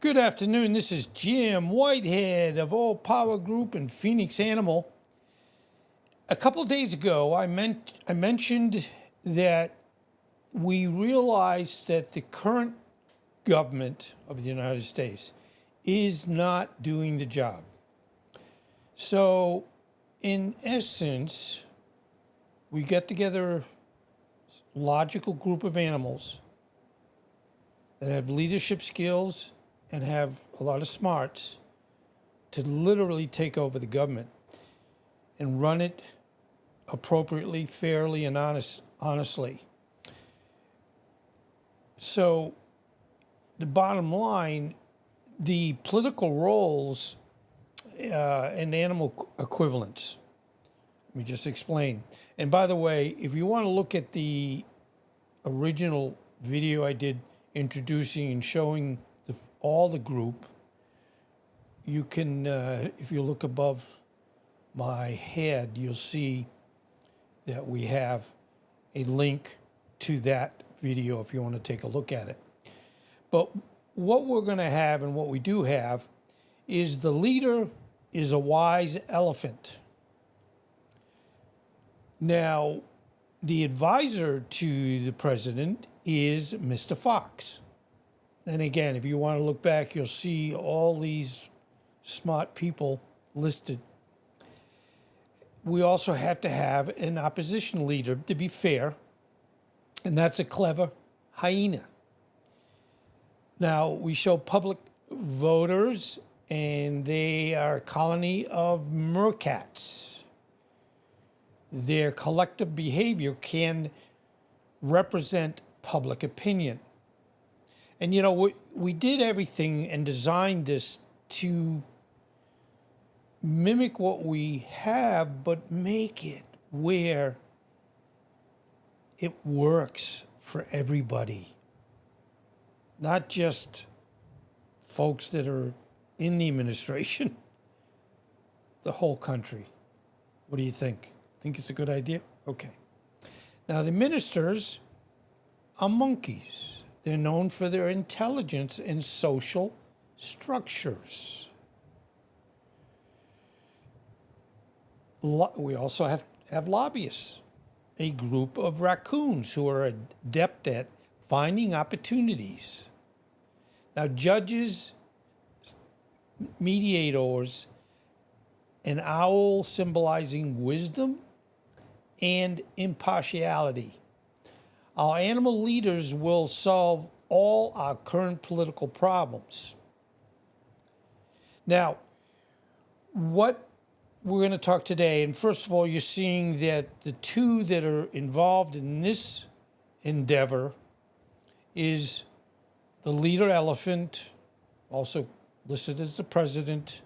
Good afternoon. This is Jim Whitehead of All Power Group and Phoenix Animal. A couple of days ago, I mentioned that we realized that the current government of the United States is not doing the job. So, in essence, we get together a logical group of animals that have leadership skills and have a lot of smarts to literally take over the government and run it appropriately, fairly, and honestly. So the bottom line, the political roles and animal equivalents. Let me just explain. And by the way, if you want to look at the original video I did introducing and showing all the group, you can, if you look above my head, you'll see that we have a link to that video if you want to take a look at it. But what we're going to have and what we do have is the leader is a wise elephant. Now, the advisor to the president is Mr. Fox. And again, if you want to look back, you'll see all these smart people listed. We also have to have an opposition leader, to be fair, and that's a clever hyena. Now, we show public voters, and they are a colony of meerkats. Their collective behavior can represent public opinion. And, you know, we did everything and designed this to mimic what we have, but make it where it works for everybody. Not just folks that are in the administration, the whole country. What do you think? Think it's a good idea? Okay. Now, the ministers are monkeys. They're known for their intelligence and social structures. We also have lobbyists, a group of raccoons who are adept at finding opportunities. Now, judges, mediators, an owl symbolizing wisdom and impartiality. Our animal leaders will solve all our current political problems. Now, what we're going to talk today, and first of all, you're seeing that the two that are involved in this endeavor is the leader elephant, also listed as the president,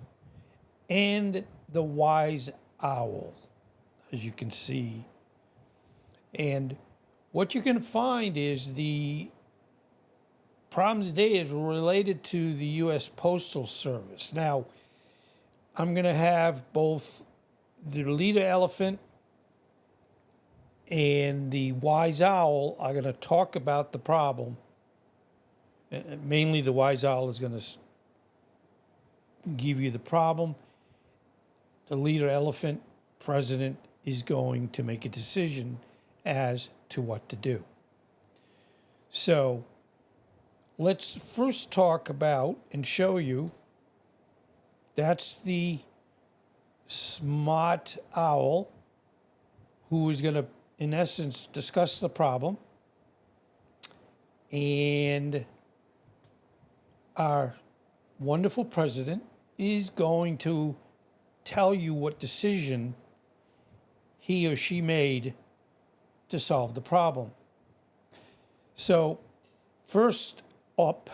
and the wise owl, as you can see. And what you're going to find is the problem today is related to the U.S. Postal Service. Now, I'm going to have both the leader elephant and the wise owl are going to talk about the problem. Mainly the wise owl is going to give you the problem. The leader elephant, president, is going to make a decision as to what to do. So let's first talk about and show you that's the smart owl who is going to, in essence, discuss the problem. And our wonderful president is going to tell you what decision he or she made to solve the problem. So first up,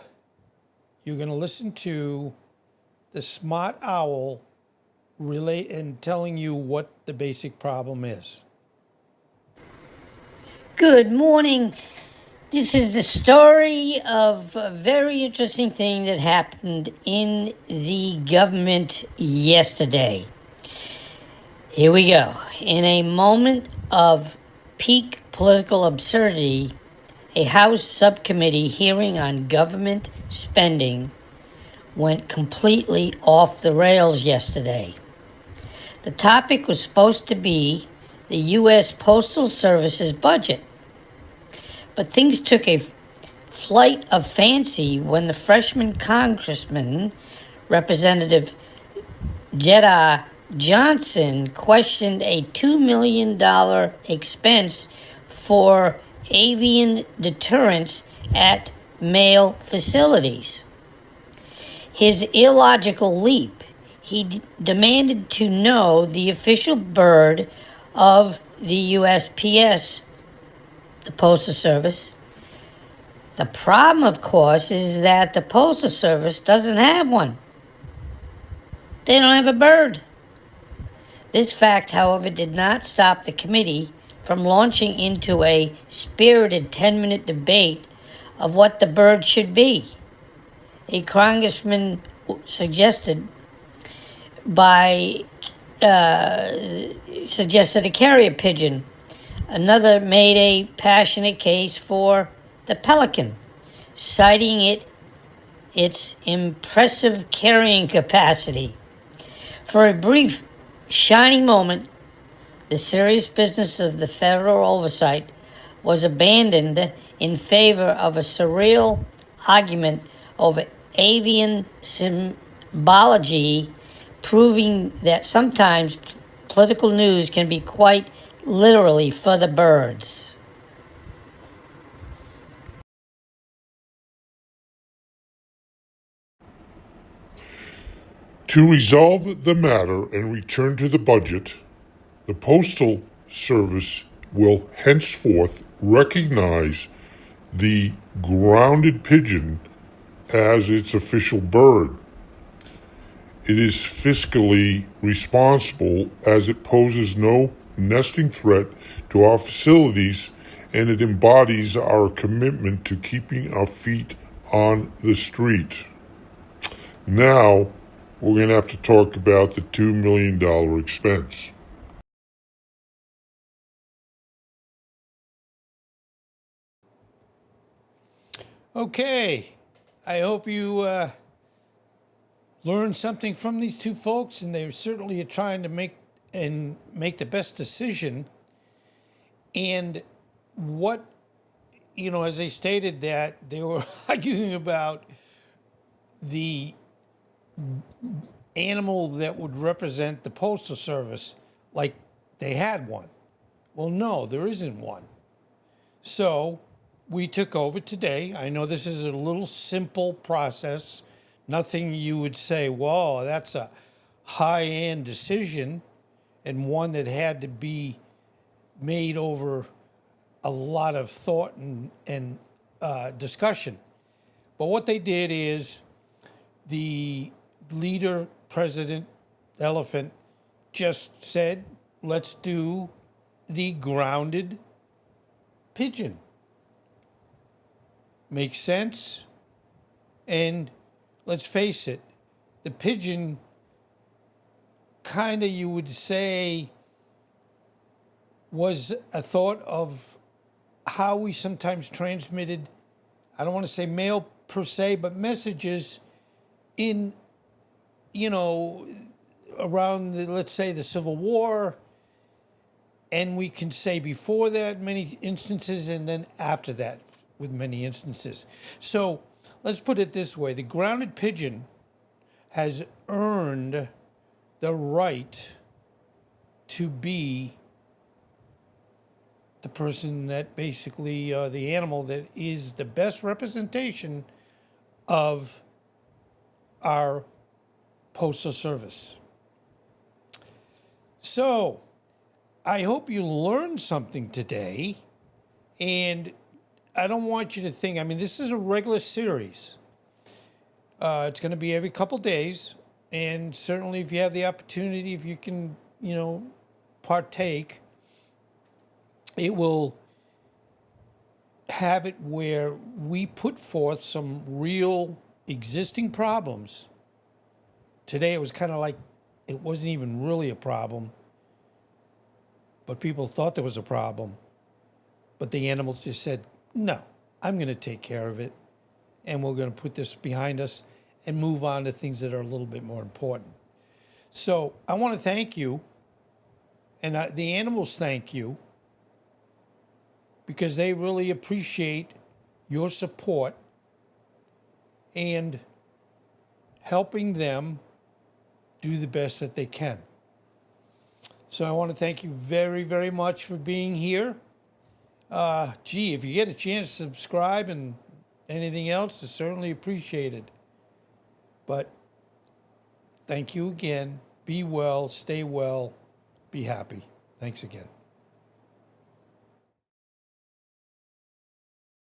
you're going to listen to the smart owl relate and telling you what the basic problem is. Good morning. This is the story of a very interesting thing that happened in the government yesterday. Here we go. In a moment of peak political absurdity, a House subcommittee hearing on government spending went completely off the rails yesterday. The topic was supposed to be the U.S. Postal Service's budget, but things took a flight of fancy when the freshman congressman, Representative Jeddah Johnson, questioned a $2 million expense for avian deterrence at mail facilities. His illogical leap, he demanded to know the official bird of the USPS, the Postal Service. The problem, of course, is that the Postal Service doesn't have one. They don't have a bird. This fact, however, did not stop the committee from launching into a spirited 10-minute debate of what the bird should be. A congressman suggested a carrier pigeon. Another made a passionate case for the pelican, citing its impressive carrying capacity. For a brief, shining moment, the serious business of the federal oversight was abandoned in favor of a surreal argument over avian symbology, proving that sometimes political news can be quite literally for the birds. To resolve the matter and return to the budget, the Postal Service will henceforth recognize the grounded pigeon as its official bird. It is fiscally responsible as it poses no nesting threat to our facilities, and it embodies our commitment to keeping our feet on the street. Now, we're going to have to talk about the $2 million expense. Okay, I hope you learned something from these two folks, and they certainly are trying to make the best decision. And what, as they stated, that they were arguing about the animal that would represent the Postal Service, like they had one. Well, no, there isn't one. So we took over today. I know this is a little simple process, nothing you would say, whoa, that's a high-end decision, and one that had to be made over a lot of thought and discussion. But what they did is the leader, President Elephant, just said, let's do the grounded pigeon. Makes sense? And let's face it, the pigeon kind of, you would say, was a thought of how we sometimes transmitted, I don't want to say mail per se, but messages in, around, let's say, the Civil War. And we can say before that, many instances, and then after that, with many instances. So let's put it this way. The grounded pigeon has earned the right to be the person that basically, the animal that is the best representation of our Postal Service. So I hope you learned something today, and I don't want you to think, this is a regular series. It's going to be every couple days, and certainly if you have the opportunity, if you can, partake, it will have it where we put forth some real existing problems. Today it was kind of like it wasn't even really a problem, but people thought there was a problem. But the animals just said, no, I'm going to take care of it, and we're going to put this behind us. and move on to things that are a little bit more important. So I want to thank you, and the animals thank you, because they really appreciate your support and helping them do the best that they can. So I want to thank you very, very much for being here. If you get a chance to subscribe and anything else, it's certainly appreciated. But thank you again. Be well, stay well, be happy. Thanks again.